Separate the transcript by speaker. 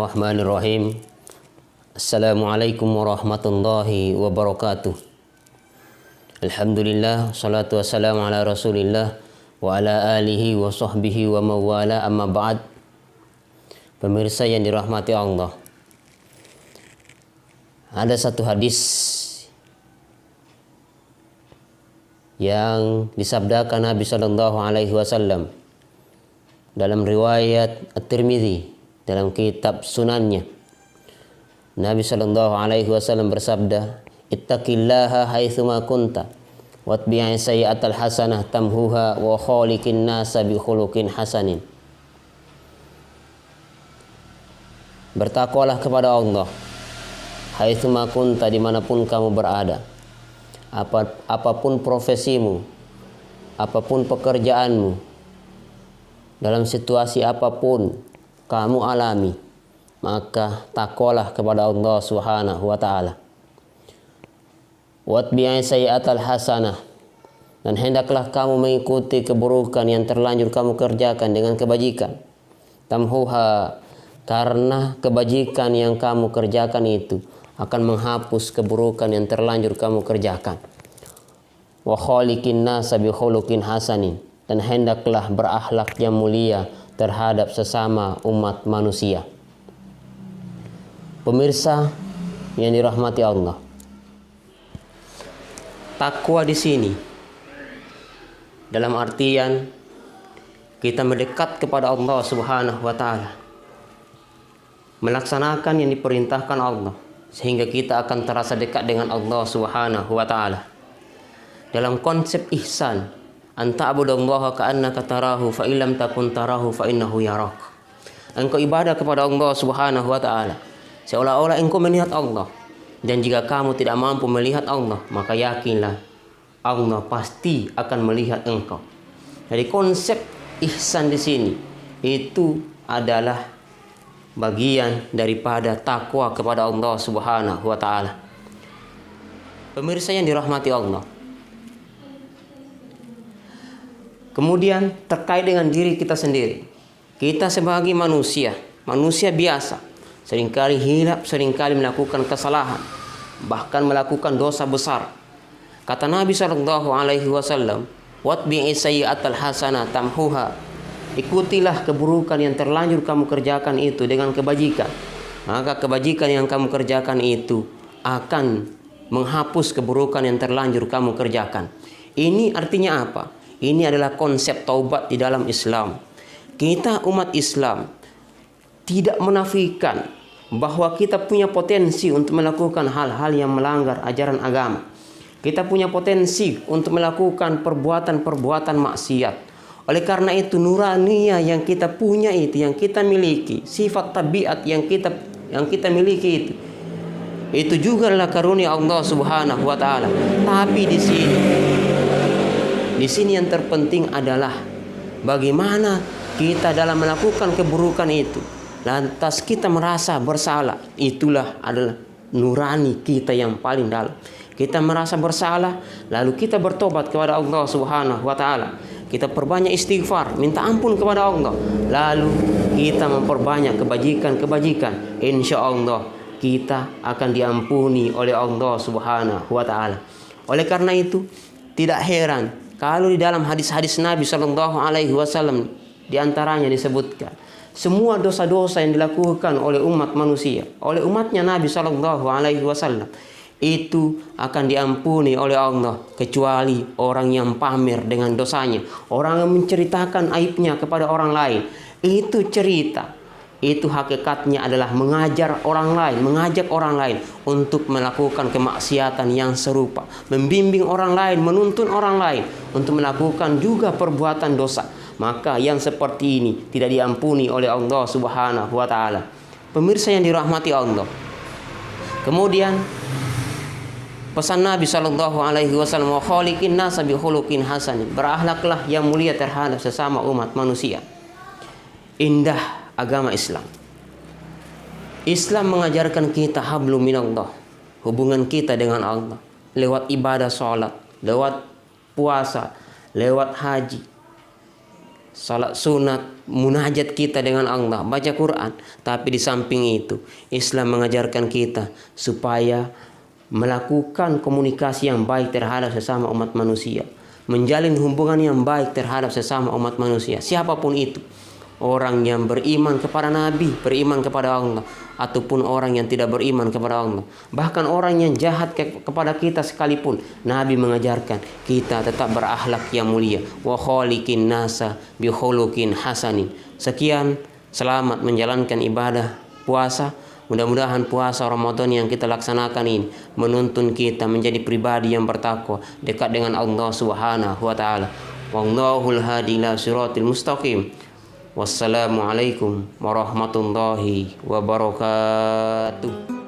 Speaker 1: Bismillahirrahmanirrahim. Assalamualaikum warahmatullahi wabarakatuh. Alhamdulillah, salatu wassalamu ala rasulillah wa ala alihi wa sahbihi wa mawala, amma ba'd. Pemirsa yang dirahmati Allah, ada satu hadis yang disabdakan Nabi Sallallahu Alaihi Wasallam dalam riwayat At-Tirmidzi, dalam kitab sunannya. Nabi Sallallahu Alaihi Wasallam bersabda, ittaqillaha haitsuma kunta watbi'i sayyi'atal hasanah tamhuha wa khaliqin nasa bi khuluqin hasanin. Bertakwalah kepada Allah haitsuma kunta, dimanapun kamu berada, apapun profesimu, apapun pekerjaanmu, dalam situasi apapun kamu alami, maka takwalah kepada Allah Subhanahu wa taala. Watbi'i sayyi'atal hasanah, dan hendaklah kamu mengikuti keburukan yang terlanjur kamu kerjakan dengan kebajikan. Tamhuha, karena kebajikan yang kamu kerjakan itu akan menghapus keburukan yang terlanjur kamu kerjakan. Wa khaliqin nasa bi khuluqin hasanin, dan hendaklah berakhlak yang mulia terhadap sesama umat manusia. Pemirsa yang dirahmati Allah, takwa di sini dalam artian kita mendekat kepada Allah Subhanahu wa taala, melaksanakan yang diperintahkan Allah sehingga kita akan terasa dekat dengan Allah Subhanahu wa taala. Dalam konsep ihsan, anta abudallaha ka'annaka tarahu fa illam takun tarahu fa innahu yarak. Engkau ibadah kepada Allah Subhanahu wa taala seolah-olah engkau melihat Allah, dan jika kamu tidak mampu melihat Allah, maka yakinlah Allah pasti akan melihat engkau. Jadi konsep ihsan di sini itu adalah bagian daripada takwa kepada Allah Subhanahu wa taala. Pemirsa yang dirahmati Allah, kemudian terkait dengan diri kita sendiri, kita sebagai manusia biasa, seringkali hilap, seringkali melakukan kesalahan, bahkan melakukan dosa besar. Kata Nabi Sallallahu Alaihi Wasallam, watbi'i sayyi'atal hasanah tamhuha, ikutilah keburukan yang terlanjur kamu kerjakan itu dengan kebajikan, maka kebajikan yang kamu kerjakan itu akan menghapus keburukan yang terlanjur kamu kerjakan. Ini artinya apa? Ini adalah konsep taubat di dalam Islam. Kita umat Islam tidak menafikan bahwa kita punya potensi untuk melakukan hal-hal yang melanggar ajaran agama. Kita punya potensi untuk melakukan perbuatan-perbuatan maksiat. Oleh karena itu, nuraniya yang kita punya itu, yang kita miliki, sifat tabiat yang kita miliki itu juga adalah karunia Allah Subhanahu wa taala. Tapi di sini yang terpenting adalah bagaimana kita dalam melakukan keburukan itu, lantas kita merasa bersalah. Itulah adalah nurani kita yang paling dalam. Kita merasa bersalah, lalu kita bertobat kepada Allah Subhanahu wa taala. Kita perbanyak istighfar, minta ampun kepada Allah. Lalu kita memperbanyak kebajikan-kebajikan. Insya Allah kita akan diampuni oleh Allah Subhanahu wa taala. Oleh karena itu, tidak heran kalau di dalam hadis-hadis Nabi Sallallahu Alaihi Wasallam diantaranya disebutkan semua dosa-dosa yang dilakukan oleh umat manusia, oleh umatnya Nabi Sallallahu Alaihi Wasallam, itu akan diampuni oleh Allah, kecuali orang yang pamer dengan dosanya, orang yang menceritakan aibnya kepada orang lain. Itu cerita, itu hakikatnya adalah mengajak orang lain untuk melakukan kemaksiatan yang serupa, membimbing orang lain, menuntun orang lain untuk melakukan juga perbuatan dosa. Maka yang seperti ini tidak diampuni oleh Allah Subhanahu wa taala. Pemirsa yang dirahmati Allah, kemudian pesan Nabi Sallallahu Alaihi Wasallam, wa khaliqin nasa bi khuluqin hasanin, berakhlaklah yang mulia terhadap sesama umat manusia. Indah agama Islam. Islam mengajarkan kita hablum minallah, hubungan kita dengan Allah lewat ibadah sholat, lewat puasa, lewat haji, salat sunat, munajat kita dengan Allah, baca Quran. Tapi di samping itu, Islam mengajarkan kita supaya melakukan komunikasi yang baik terhadap sesama umat manusia, menjalin hubungan yang baik terhadap sesama umat manusia, siapapun itu. Orang yang beriman kepada Nabi, beriman kepada Allah, ataupun orang yang tidak beriman kepada Allah, bahkan orang yang jahat kepada kita sekalipun, Nabi mengajarkan kita tetap berakhlak yang mulia. Wa khaliqin nasa bi khuluqin hasanin. Sekian, selamat menjalankan ibadah puasa. Mudah-mudahan puasa Ramadan yang kita laksanakan ini menuntun kita menjadi pribadi yang bertakwa, dekat dengan Allah Subhanahu wa taala. Wallahul hadi ila siratil mustaqim. Wassalamualaikum warahmatullahi wabarakatuh.